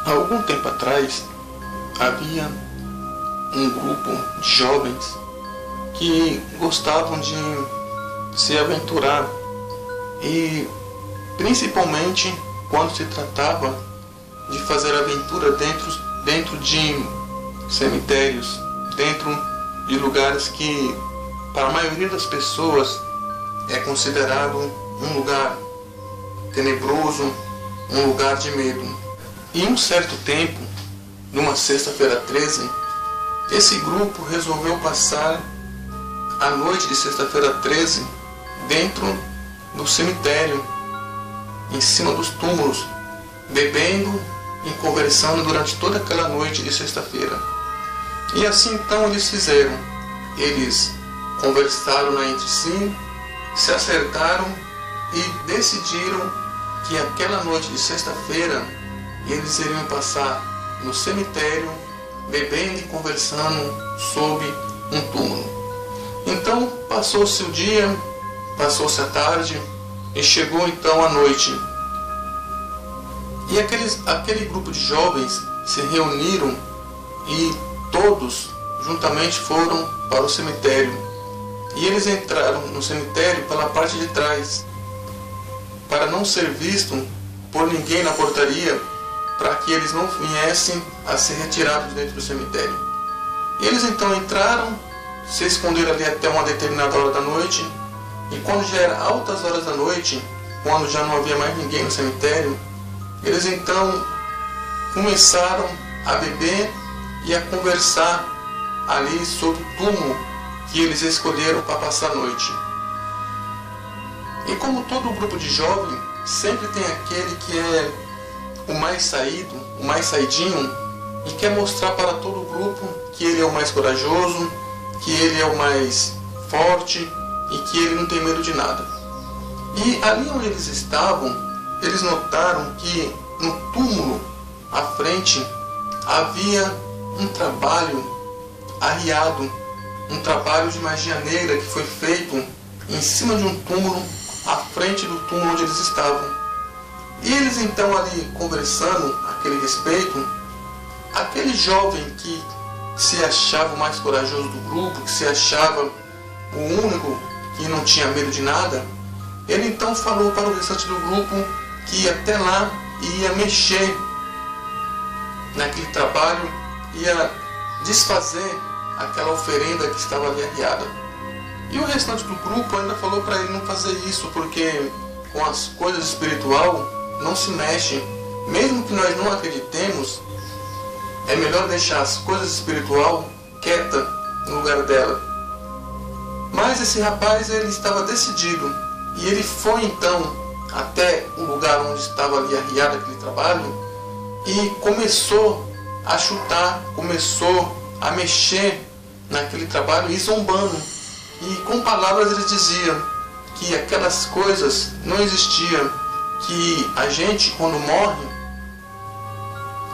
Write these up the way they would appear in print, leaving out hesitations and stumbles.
Há algum tempo atrás, havia um grupo de jovens que gostavam de se aventurar, e principalmente quando se tratava de fazer aventura dentro de cemitérios, dentro de lugares que para a maioria das pessoas é considerado um lugar tenebroso, um lugar de medo. E um certo tempo, numa sexta-feira 13, esse grupo resolveu passar a noite de sexta-feira 13 dentro do cemitério, em cima dos túmulos, bebendo e conversando durante toda aquela noite de sexta-feira. E assim então eles fizeram. Eles conversaram entre si, se acertaram e decidiram que aquela noite de sexta-feira eles iriam passar no cemitério, bebendo e conversando sob um túmulo. Então passou-se o dia, passou-se a tarde e chegou então a noite. E aquele grupo de jovens se reuniram e todos juntamente foram para o cemitério. E eles entraram no cemitério pela parte de trás, para não ser visto por ninguém na portaria, para que eles não viessem a ser retirados dentro do cemitério. E eles então entraram, se esconderam ali até uma determinada hora da noite, e quando já era altas horas da noite, quando já não havia mais ninguém no cemitério, eles então começaram a beber e a conversar ali sobre o túmulo que eles escolheram para passar a noite. E como todo grupo de jovem, sempre tem aquele que é o mais saído, o mais saidinho, e quer mostrar para todo o grupo que ele é o mais corajoso, que ele é o mais forte e que ele não tem medo de nada. E ali onde eles estavam, eles notaram que no túmulo à frente havia um trabalho arriado, um trabalho de magia negra que foi feito em cima de um túmulo, à frente do túmulo onde eles estavam. E eles então ali conversando a aquele respeito, aquele jovem que se achava o mais corajoso do grupo, que se achava o único que não tinha medo de nada, ele então falou para o restante do grupo que até lá ia mexer naquele trabalho, ia desfazer aquela oferenda que estava ali arriada. E o restante do grupo ainda falou para ele não fazer isso, porque com as coisas espirituais não se mexe. Mesmo que nós não acreditemos, é melhor deixar as coisas espirituais quieta no lugar dela. Mas esse rapaz, ele estava decidido, e ele foi então até o lugar onde estava ali arriado aquele trabalho e começou a chutar, começou a mexer naquele trabalho e zombando. E com palavras ele dizia que aquelas coisas não existiam, que a gente quando morre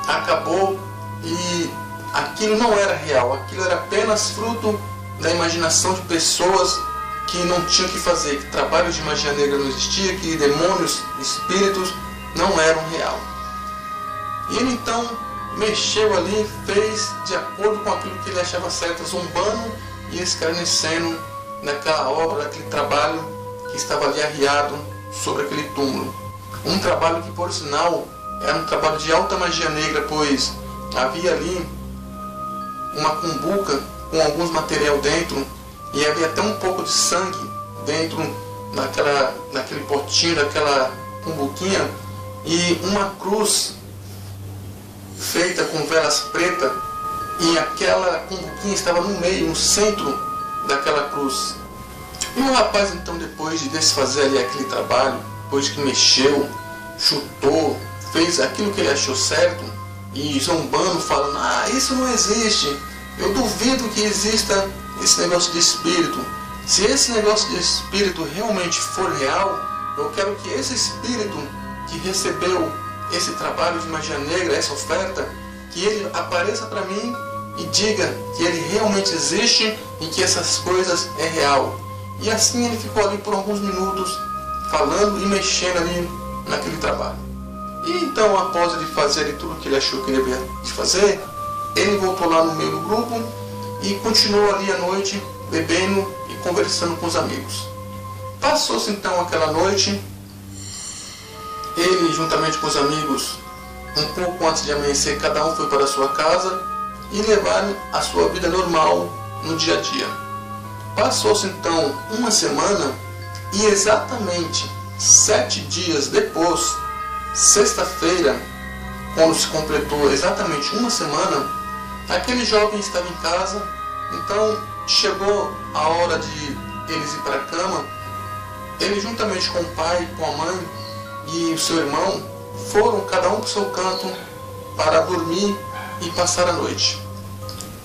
acabou e aquilo não era real, aquilo era apenas fruto da imaginação de pessoas que não tinham o que fazer, que trabalho de magia negra não existia, que demônios, espíritos não eram real. E ele então mexeu ali, fez de acordo com aquilo que ele achava certo, zombando e escarnecendo naquela obra, naquele trabalho que estava ali arriado sobre aquele túmulo. Um trabalho que, por sinal, era um trabalho de alta magia negra, pois havia ali uma cumbuca com alguns material dentro e havia até um pouco de sangue dentro naquele potinho, daquela cumbuquinha, e uma cruz feita com velas pretas, e aquela cumbuquinha estava no meio, no centro daquela cruz. E o rapaz então, depois de desfazer ali aquele trabalho, depois que mexeu, chutou, fez aquilo que ele achou certo, e zombando, falando, isso não existe, eu duvido que exista esse negócio de espírito. Se esse negócio de espírito realmente for real, eu quero que esse espírito que recebeu esse trabalho de magia negra, essa oferta, que ele apareça para mim e diga que ele realmente existe e que essas coisas é real. E assim ele ficou ali por alguns minutos falando e mexendo ali naquele trabalho. E então, após ele fazer ali tudo o que ele achou que ele devia de fazer, ele voltou lá no meio do grupo e continuou ali à noite, bebendo e conversando com os amigos. Passou-se então aquela noite, ele juntamente com os amigos, um pouco antes de amanhecer, cada um foi para a sua casa e levaram a sua vida normal no dia a dia. Passou-se então uma semana e exatamente 7 dias depois, sexta-feira, quando se completou exatamente uma semana, aquele jovem estava em casa. Então chegou a hora de eles ir para a cama. Ele juntamente com o pai, com a mãe e o seu irmão foram cada um para o seu canto para dormir e passar a noite.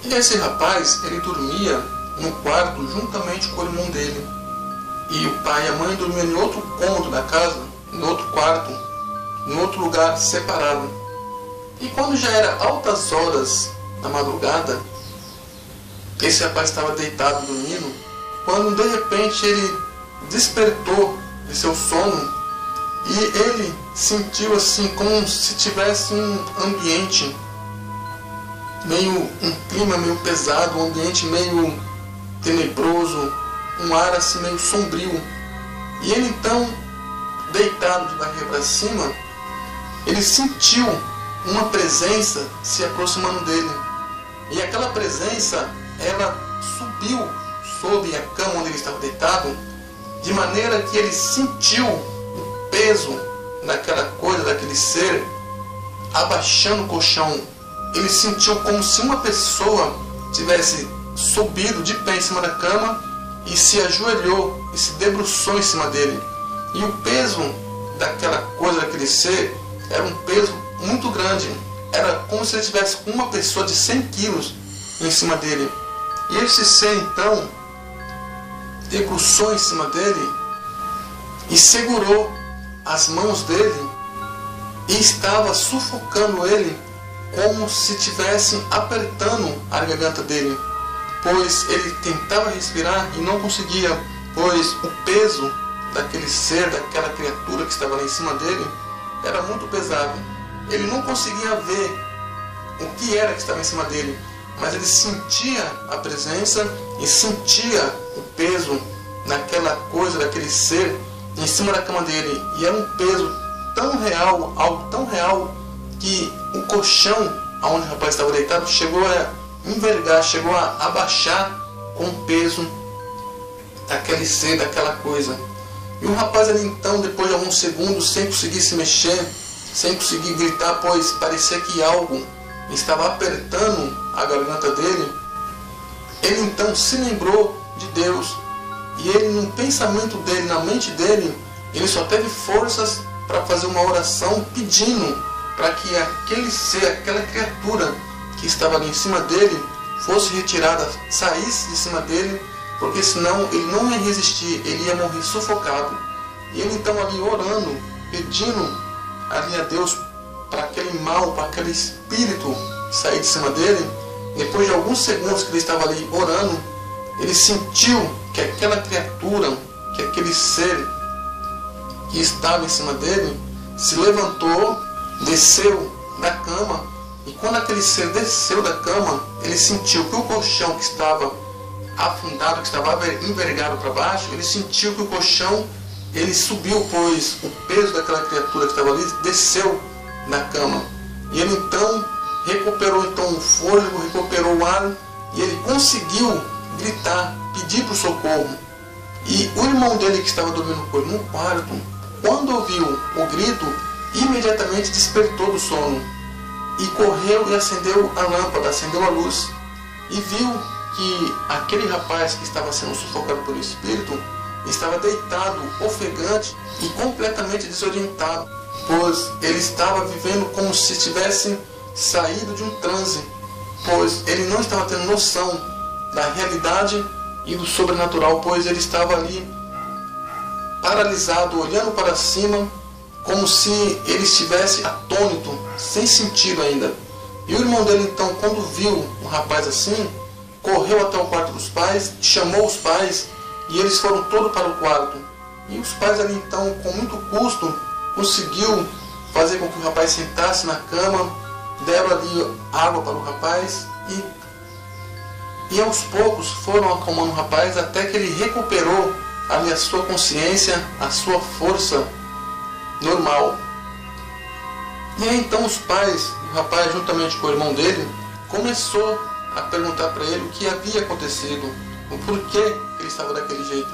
E esse rapaz, ele dormia no quarto juntamente com o irmão dele. E o pai e a mãe dormiam em outro cômodo da casa, em outro quarto, em outro lugar separado. E quando já era altas horas da madrugada, esse rapaz estava deitado dormindo, quando de repente ele despertou de seu sono e ele sentiu assim como se tivesse um ambiente um clima meio pesado, um ambiente meio tenebroso, um ar assim meio sombrio. E ele então, deitado de barriga para cima, ele sentiu uma presença se aproximando dele. E aquela presença, ela subiu sobre a cama onde ele estava deitado, de maneira que ele sentiu o peso daquela coisa, daquele ser, abaixando o colchão. Ele sentiu como se uma pessoa tivesse subido de pé em cima da cama e se ajoelhou e se debruçou em cima dele. E o peso daquela coisa, daquele ser, era um peso muito grande. Era como se ele tivesse uma pessoa de 100 quilos em cima dele. E esse ser então debruçou em cima dele e segurou as mãos dele e estava sufocando ele, como se estivesse apertando a garganta dele, pois ele tentava respirar e não conseguia, pois o peso daquele ser, daquela criatura que estava lá em cima dele, era muito pesado. Ele não conseguia ver o que era que estava em cima dele, mas ele sentia a presença e sentia o peso daquela coisa, daquele ser em cima da cama dele. E era um peso tão real, algo tão real, que o colchão onde o rapaz estava deitado chegou a envergar, chegou a abaixar com o peso daquele ser, daquela coisa. E o rapaz ali então, depois de alguns segundos, sem conseguir se mexer, sem conseguir gritar, pois parecia que algo estava apertando a garganta dele, ele então se lembrou de Deus. E ele, no pensamento dele, na mente dele, ele só teve forças para fazer uma oração pedindo para que aquele ser, aquela criatura que estava ali em cima dele, fosse retirada, saísse de cima dele, porque senão ele não ia resistir, ele ia morrer sufocado. E ele então ali orando, pedindo ali a Deus para aquele mal, para aquele espírito sair de cima dele. Depois de alguns segundos que ele estava ali orando, ele sentiu que aquela criatura, que aquele ser que estava em cima dele, se levantou, desceu da cama. E quando aquele ser desceu da cama, ele sentiu que o colchão que estava afundado, que estava envergado para baixo, ele sentiu que o colchão, ele subiu, pois o peso daquela criatura que estava ali desceu da cama. E ele então recuperou então o fôlego, recuperou o ar, e ele conseguiu gritar, pedir para o socorro. E o irmão dele, que estava dormindo com ele no quarto, quando ouviu o grito, imediatamente despertou do sono e correu e acendeu a lâmpada, acendeu a luz, e viu que aquele rapaz que estava sendo sufocado pelo espírito estava deitado, ofegante e completamente desorientado, pois ele estava vivendo como se tivesse saído de um transe, pois ele não estava tendo noção da realidade e do sobrenatural, pois ele estava ali paralisado, olhando para cima, como se ele estivesse atônito, sem sentido ainda. E o irmão dele então, quando viu um rapaz assim, correu até o quarto dos pais, chamou os pais, e eles foram todos para o quarto. E os pais ali então, com muito custo, conseguiu fazer com que o rapaz sentasse na cama, deram ali água para o rapaz e aos poucos foram acalmando o rapaz até que ele recuperou ali a sua consciência, a sua força normal. E aí então os pais do rapaz, juntamente com o irmão dele, começou a perguntar para ele o que havia acontecido, o porquê ele estava daquele jeito.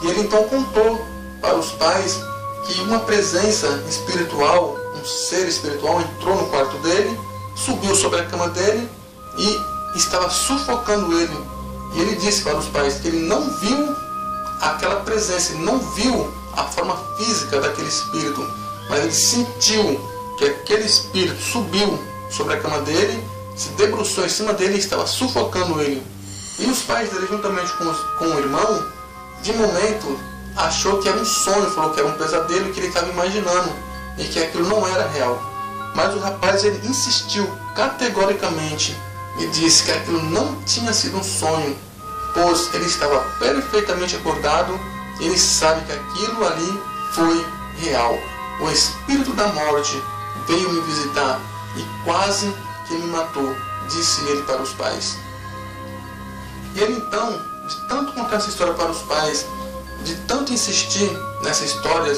E ele então contou para os pais que uma presença espiritual, um ser espiritual, entrou no quarto dele, subiu sobre a cama dele e estava sufocando ele. E ele disse para os pais que ele não viu aquela presença, ele não viu a forma física daquele espírito, mas ele sentiu que aquele espírito subiu sobre a cama dele, se debruçou em cima dele e estava sufocando ele. E os pais dele, juntamente com o irmão, de momento achou que era um sonho, falou que era um pesadelo que ele estava imaginando e que aquilo não era real. Mas o rapaz, ele insistiu categoricamente e disse que aquilo não tinha sido um sonho, pois ele estava perfeitamente acordado e ele sabe que aquilo ali foi real. O espírito da morte veio me visitar e quase que me matou, disse ele para os pais. E ele então, de tanto contar essa história para os pais, de tanto insistir nessa história,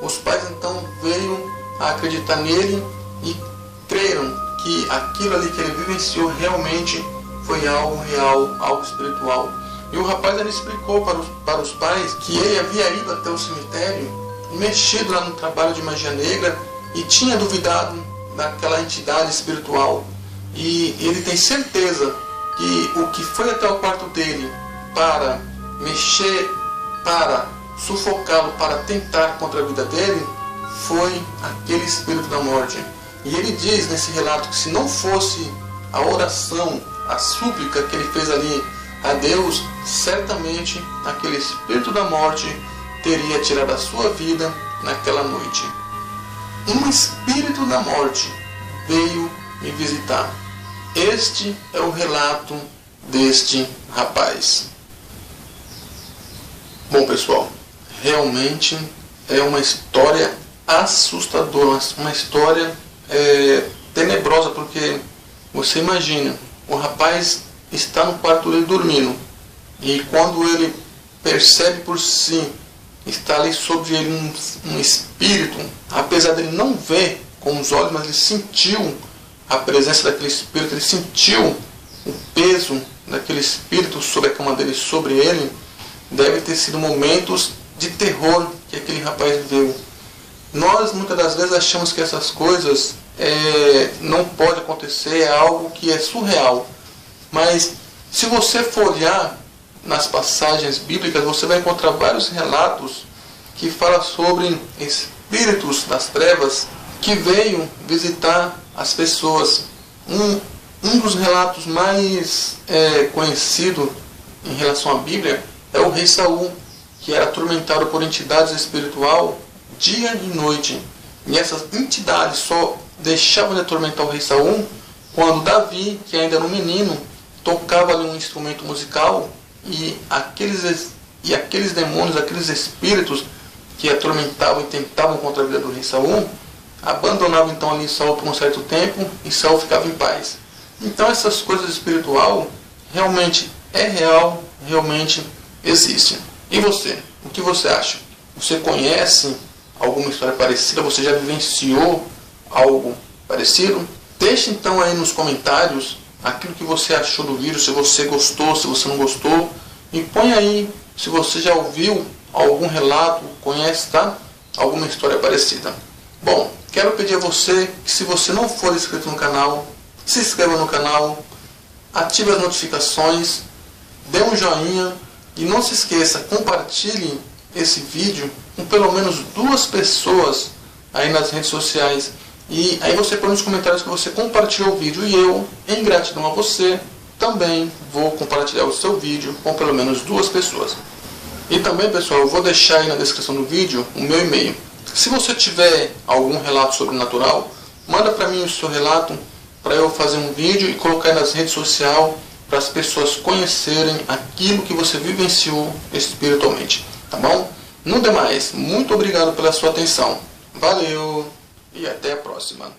os pais então veio a acreditar nele e creram que aquilo ali que ele vivenciou realmente foi algo real, algo espiritual. E o rapaz, ele explicou para os pais que ele havia ido até o cemitério e mexido lá no trabalho de magia negra e tinha duvidado daquela entidade espiritual. E ele tem certeza que o que foi até o quarto dele para mexer, para sufocá-lo, para tentar contra a vida dele, foi aquele espírito da morte. E ele diz nesse relato que se não fosse a oração, a súplica que ele fez ali a Deus, certamente aquele espírito da morte teria tirado a sua vida naquela noite. Um espírito da morte veio me visitar. Este é o relato deste rapaz. Bom, pessoal, realmente é uma história assustadora, uma história tenebrosa, porque você imagina, o rapaz está no quarto dele dormindo e quando ele percebe por si, está ali sobre ele um espírito, apesar dele não ver com os olhos, mas ele sentiu a presença daquele espírito, ele sentiu o peso daquele espírito sobre a cama dele, sobre ele. Deve ter sido momentos de terror que aquele rapaz viveu. Nós muitas das vezes achamos que essas coisas não pode acontecer, é algo que é surreal. Mas se você for olhar nas passagens bíblicas, você vai encontrar vários relatos que falam sobre espíritos das trevas que veio visitar as pessoas. Um dos relatos mais conhecidos em relação à Bíblia é o rei Saul, que era atormentado por entidades espirituais dia e noite. E essas entidades só deixavam de atormentar o rei Saul quando Davi, que ainda era um menino, tocava ali um instrumento musical e aqueles demônios, aqueles espíritos que atormentavam e tentavam contra a vida do rei Saul, abandonavam então ali Saul por um certo tempo e Saul ficava em paz. Então essas coisas espirituais realmente é real, realmente existe. E você? O que você acha? Você conhece alguma história parecida? Você já vivenciou algo parecido? Deixe então aí nos comentários aquilo que você achou do vídeo, se você gostou, se você não gostou. E põe aí se você já ouviu algum relato, conhece, tá? Alguma história parecida. Bom, quero pedir a você que, se você não for inscrito no canal, se inscreva no canal, ative as notificações, dê um joinha e não se esqueça, compartilhe esse vídeo com pelo menos 2 pessoas aí nas redes sociais. E aí você põe nos comentários que você compartilhou o vídeo e eu, em gratidão a você, também vou compartilhar o seu vídeo com pelo menos 2 pessoas. E também, pessoal, eu vou deixar aí na descrição do vídeo o meu e-mail. Se você tiver algum relato sobrenatural, manda para mim o seu relato para eu fazer um vídeo e colocar nas redes sociais para as pessoas conhecerem aquilo que você vivenciou espiritualmente, tá bom? No demais, muito obrigado pela sua atenção. Valeu e até a próxima.